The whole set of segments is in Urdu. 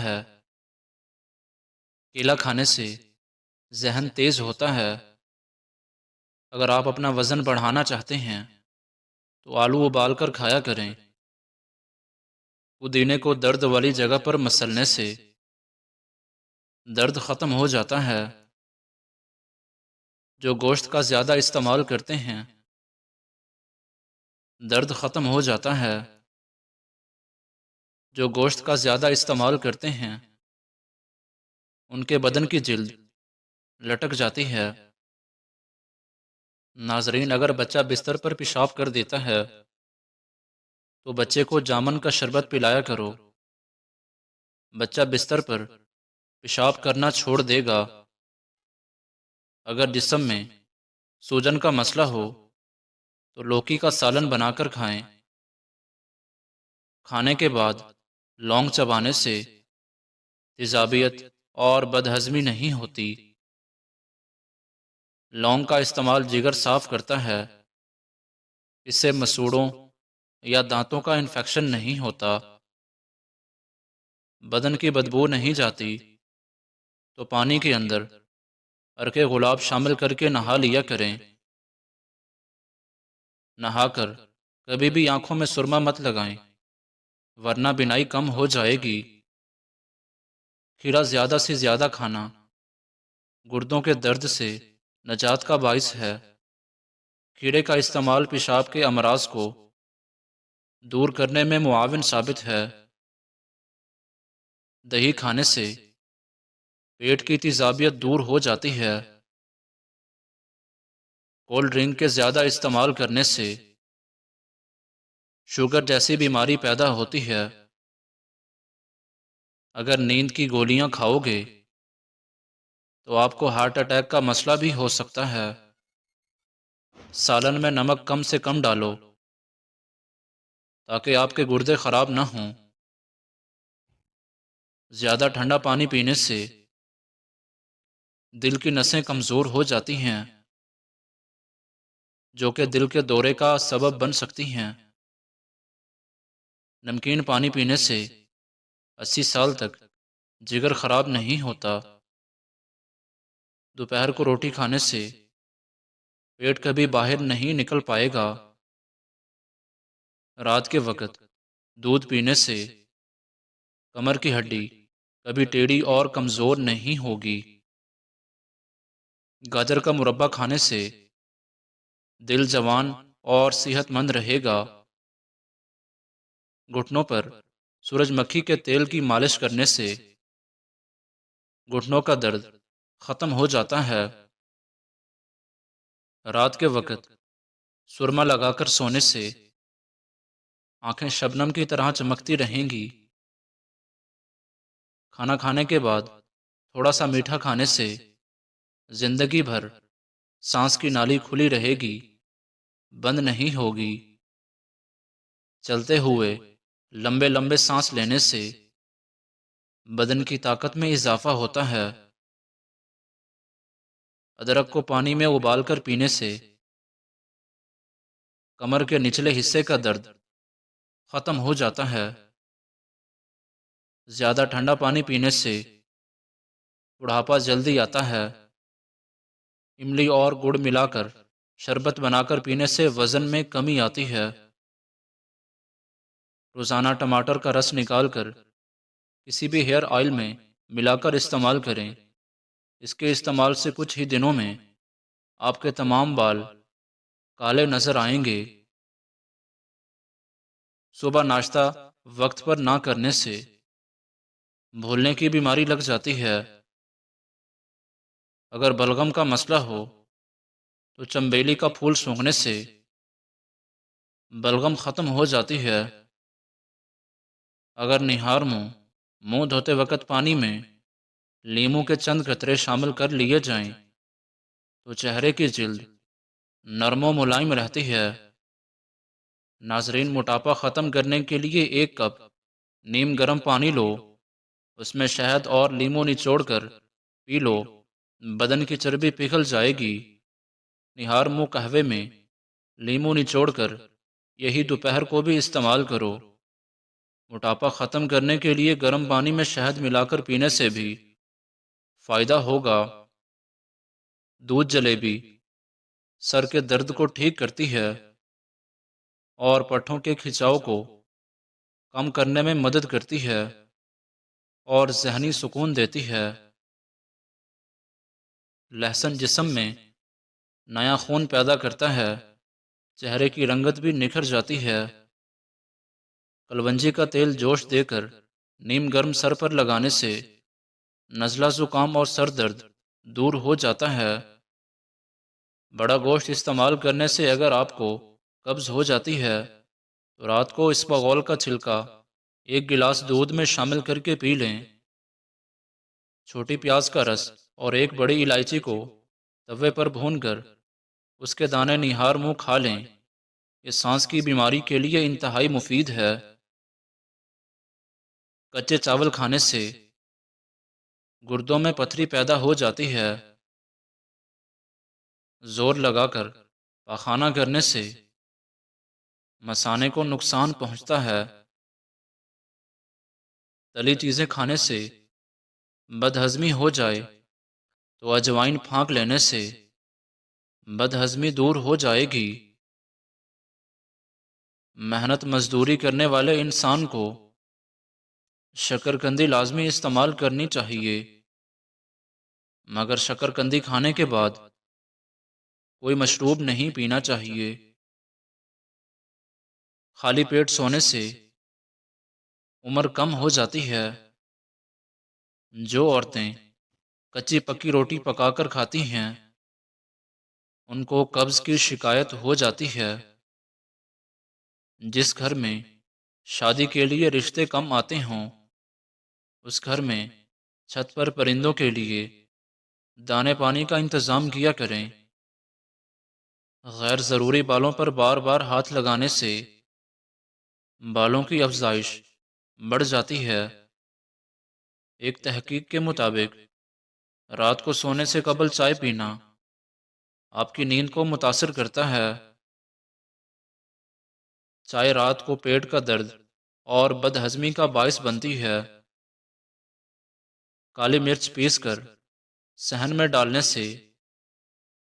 ہے۔ کیلا کھانے سے ذہن تیز ہوتا ہے۔ اگر آپ اپنا وزن بڑھانا چاہتے ہیں تو آلو ابال کر کھایا کریں۔ پودینے کو درد والی جگہ پر مسلنے سے درد ختم ہو جاتا ہے۔ جو گوشت کا زیادہ استعمال کرتے ہیں درد ختم ہو جاتا ہے۔ جو گوشت کا زیادہ استعمال کرتے ہیں ان کے بدن کی جلد لٹک جاتی ہے۔ ناظرین، اگر بچہ بستر پر پیشاب کر دیتا ہے تو بچے کو جامن کا شربت پلایا کرو۔ بچہ بستر پر پیشاب کرنا چھوڑ دے گا۔ اگر جسم میں سوجن کا مسئلہ ہو تو لوکی کا سالن بنا کر کھائیں۔ کھانے کے بعد لونگ چبانے سے تیزابیت اور بدہضمی نہیں ہوتی۔ لونگ کا استعمال جگر صاف کرتا ہے۔ اس سے مسوڑوں یا دانتوں کا انفیکشن نہیں ہوتا۔ بدن کی بدبو نہیں جاتی تو پانی کے اندر عرق گلاب شامل کر کے نہا لیا کریں۔ نہا کر کبھی بھی آنکھوں میں سرما مت لگائیں ورنہ بینائی کم ہو جائے گی۔ کھیرا زیادہ سے زیادہ کھانا گردوں کے درد سے نجات کا باعث ہے۔ کھیرے کا استعمال پیشاب کے امراض کو دور کرنے میں معاون ثابت ہے۔ دہی کھانے سے پیٹ کی تیزابیت دور ہو جاتی ہے۔ کولڈ ڈرنک کے زیادہ استعمال کرنے سے شوگر جیسی بیماری پیدا ہوتی ہے۔ اگر نیند کی گولیاں کھاؤ گے تو آپ کو ہارٹ اٹیک کا مسئلہ بھی ہو سکتا ہے۔ سالن میں نمک کم سے کم ڈالو تاکہ آپ کے گردے خراب نہ ہوں۔ زیادہ ٹھنڈا پانی پینے سے دل کی نسیں کمزور ہو جاتی ہیں جو کہ دل کے دورے کا سبب بن سکتی ہیں۔ نمکین پانی پینے سے 80 سال تک جگر خراب نہیں ہوتا۔ دوپہر کو روٹی کھانے سے پیٹ کبھی باہر نہیں نکل پائے گا۔ رات کے وقت دودھ پینے سے کمر کی ہڈی کبھی ٹیڑھی اور کمزور نہیں ہوگی۔ گاجر کا مربع کھانے سے دل جوان اور صحت مند رہے گا۔ گھٹنوں پر سورج مکھی کے تیل کی مالش کرنے سے گھٹنوں کا درد ختم ہو جاتا ہے۔ رات کے وقت سرما لگا کر سونے سے آنکھیں شبنم کی طرح چمکتی رہیں گی۔ کھانا کھانے کے بعد تھوڑا سا میٹھا کھانے سے زندگی بھر سانس کی نالی کھلی رہے گی، بند نہیں ہوگی۔ چلتے ہوئے لمبے لمبے سانس لینے سے بدن کی طاقت میں اضافہ ہوتا ہے۔ ادرک کو پانی میں ابال کر پینے سے کمر کے نچلے حصے کا درد ختم ہو جاتا ہے۔ زیادہ ٹھنڈا پانی پینے سے بڑھاپا جلدی آتا ہے۔ املی اور گڑ ملا کر شربت بنا کر پینے سے وزن میں کمی آتی ہے۔ روزانہ ٹماٹر کا رس نکال کر کسی بھی ہیئر آئل میں ملا کر استعمال کریں۔ اس کے استعمال سے کچھ ہی دنوں میں آپ کے تمام بال کالے نظر آئیں گے۔ صبح ناشتہ وقت پر نہ کرنے سے بھولنے کی بیماری لگ جاتی ہے۔ اگر بلغم کا مسئلہ ہو تو چنبیلی کا پھول سونگھنے سے بلغم ختم ہو جاتی ہے۔ اگر نہار منہ دھوتے وقت پانی میں لیموں کے چند قطرے شامل کر لیے جائیں تو چہرے کی جلد نرم و ملائم رہتی ہے۔ ناظرین، موٹاپا ختم کرنے کے لیے 1 کپ نیم گرم پانی لو، اس میں شہد اور لیموں نچوڑ کر پی لو، بدن کی چربی پگھل جائے گی۔ نہار منہ قہوے میں لیموں نچوڑ کر یہی دوپہر کو بھی استعمال کرو۔ موٹاپا ختم کرنے کے لیے گرم پانی میں شہد ملا کر پینے سے بھی فائدہ ہوگا۔ دودھ جلیبی سر کے درد کو ٹھیک کرتی ہے اور پٹھوں کے کھچاؤ کو کم کرنے میں مدد کرتی ہے اور ذہنی سکون دیتی ہے۔ لہسن جسم میں نیا خون پیدا کرتا ہے، چہرے کی رنگت بھی نکھر جاتی ہے۔ کلونجی کا تیل جوش دے کر نیم گرم سر پر لگانے سے نزلہ زکام اور سر درد دور ہو جاتا ہے۔ بڑا گوشت استعمال کرنے سے اگر آپ کو قبض ہو جاتی ہے تو رات کو اسبغول کا چھلکا ایک گلاس دودھ میں شامل کر کے پی لیں۔ چھوٹی پیاز کا رس اور ایک بڑی الائچی کو توے پر بھون کر اس کے دانے نہار منہ کھا لیں۔ یہ سانس کی بیماری کے لیے انتہائی مفید ہے۔ کچے چاول کھانے سے گردوں میں پتھری پیدا ہو جاتی ہے۔ زور لگا کر پاخانہ کرنے سے مثانے کو نقصان پہنچتا ہے۔ تلی چیزیں کھانے سے بد ہضمی ہو جائے تو اجوائن پھانک لینے سے بد ہضمی دور ہو جائے گی۔ محنت مزدوری کرنے والے انسان کو شکرکندی لازمی استعمال کرنی چاہیے، مگر شکرکندی کھانے کے بعد کوئی مشروب نہیں پینا چاہیے۔ خالی پیٹ سونے سے عمر کم ہو جاتی ہے۔ جو عورتیں کچی پکی روٹی پکا کر کھاتی ہیں ان کو قبض کی شکایت ہو جاتی ہے۔ جس گھر میں شادی کے لیے رشتے کم آتے ہوں اس گھر میں چھت پر پرندوں کے لیے دانے پانی کا انتظام کیا کریں۔ غیر ضروری بالوں پر بار بار ہاتھ لگانے سے بالوں کی افزائش بڑھ جاتی ہے۔ ایک تحقیق کے مطابق رات کو سونے سے قبل چائے پینا آپ کی نیند کو متاثر کرتا ہے۔ چائے رات کو پیٹ کا درد اور بد ہضمی کا باعث بنتی ہے۔ کالی مرچ پیس کر صحن میں ڈالنے سے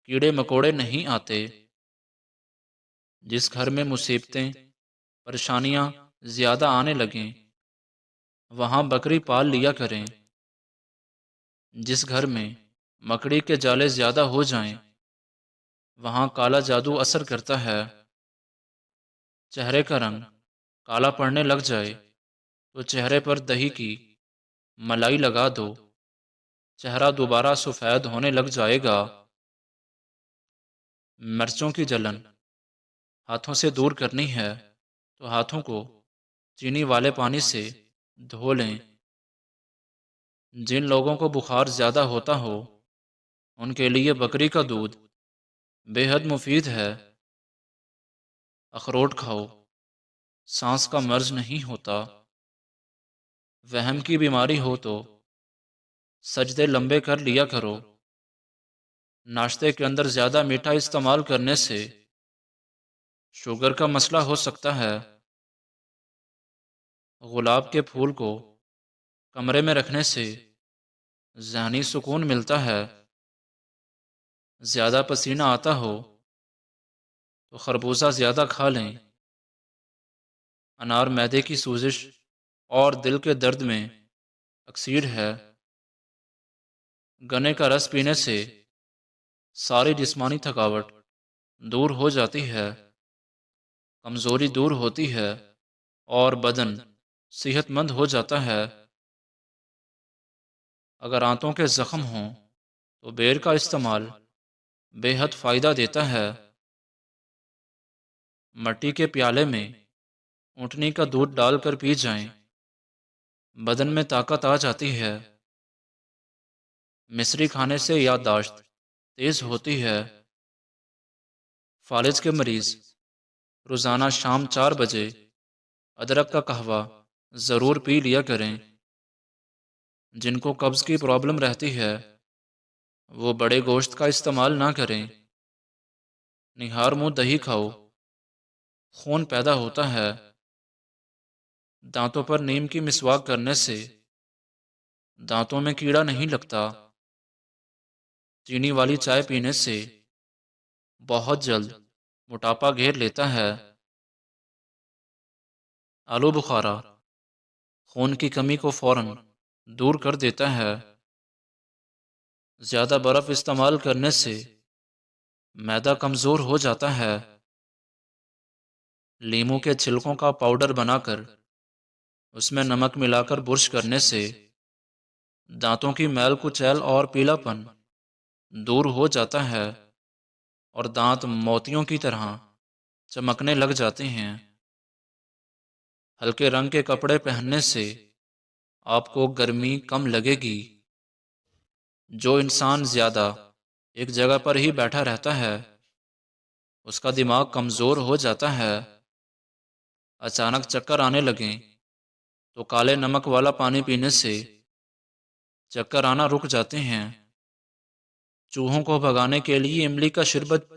کیڑے مکوڑے نہیں آتے۔ جس گھر میں مصیبتیں پریشانیاں زیادہ آنے لگیں وہاں بکری پال لیا کریں۔ جس گھر میں مکڑی کے جالے زیادہ ہو جائیں وہاں کالا جادو اثر کرتا ہے۔ چہرے کا رنگ کالا پڑنے لگ جائے تو چہرے پر دہی کی ملائی لگا دو، چہرہ دوبارہ سفید ہونے لگ جائے گا۔ مرچوں کی جلن ہاتھوں سے دور کرنی ہے تو ہاتھوں کو چینی والے پانی سے دھو لیں۔ جن لوگوں کو بخار زیادہ ہوتا ہو ان کے لیے بکری کا دودھ بے حد مفید ہے۔ اخروٹ کھاؤ، سانس کا مرض نہیں ہوتا۔ وہم کی بیماری ہو تو سجدے لمبے کر لیا کرو۔ ناشتے کے اندر زیادہ میٹھا استعمال کرنے سے شوگر کا مسئلہ ہو سکتا ہے۔ گلاب کے پھول کو کمرے میں رکھنے سے ذہنی سکون ملتا ہے۔ زیادہ پسینہ آتا ہو تو خربوزہ زیادہ کھا لیں۔ انار معدے کی سوزش اور دل کے درد میں اکسیر ہے۔ گنے کا رس پینے سے ساری جسمانی تھکاوٹ دور ہو جاتی ہے، کمزوری دور ہوتی ہے اور بدن صحت مند ہو جاتا ہے۔ اگر آنتوں کے زخم ہوں تو بیر کا استعمال بے حد فائدہ دیتا ہے۔ مٹی کے پیالے میں اونٹنی کا دودھ ڈال کر پی جائیں، بدن میں طاقت آ جاتی ہے۔ مصری کھانے سے یادداشت تیز ہوتی ہے۔ فالج کے مریض روزانہ شام 4 بجے ادرک کا قہوہ ضرور پی لیا کریں۔ جن کو قبض کی پرابلم رہتی ہے وہ بڑے گوشت کا استعمال نہ کریں۔ نہار منہ دہی کھاؤ، خون پیدا ہوتا ہے۔ دانتوں پر نیم کی مسواک کرنے سے دانتوں میں کیڑا نہیں لگتا۔ چینی والی چائے پینے سے بہت جلد موٹاپا گھیر لیتا ہے۔ آلو بخارا خون کی کمی کو فوراً دور کر دیتا ہے۔ زیادہ برف استعمال کرنے سے معدہ کمزور ہو جاتا ہے۔ لیموں کے چھلکوں کا پاؤڈر بنا کر اس میں نمک ملا کر برش کرنے سے دانتوں کی میل کچیل اور پیلا پن دور ہو جاتا ہے اور دانت موتیوں کی طرح چمکنے لگ جاتے ہیں۔ ہلکے رنگ کے کپڑے پہننے سے آپ کو گرمی کم لگے گی۔ جو انسان زیادہ ایک جگہ پر ہی بیٹھا رہتا ہے اس کا دماغ کمزور ہو جاتا ہے۔ اچانک چکر آنے لگیں تو کالے نمک والا پانی پینے سے چکر آنا رک جاتے ہیں۔ چوہوں کو بھگانے کے لیے املی کا شربت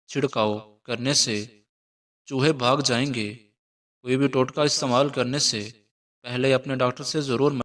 چھڑکاؤ کرنے سے چوہے بھاگ جائیں گے۔ کوئی بھی ٹوٹکا استعمال کرنے سے پہلے اپنے ڈاکٹر سے ضرور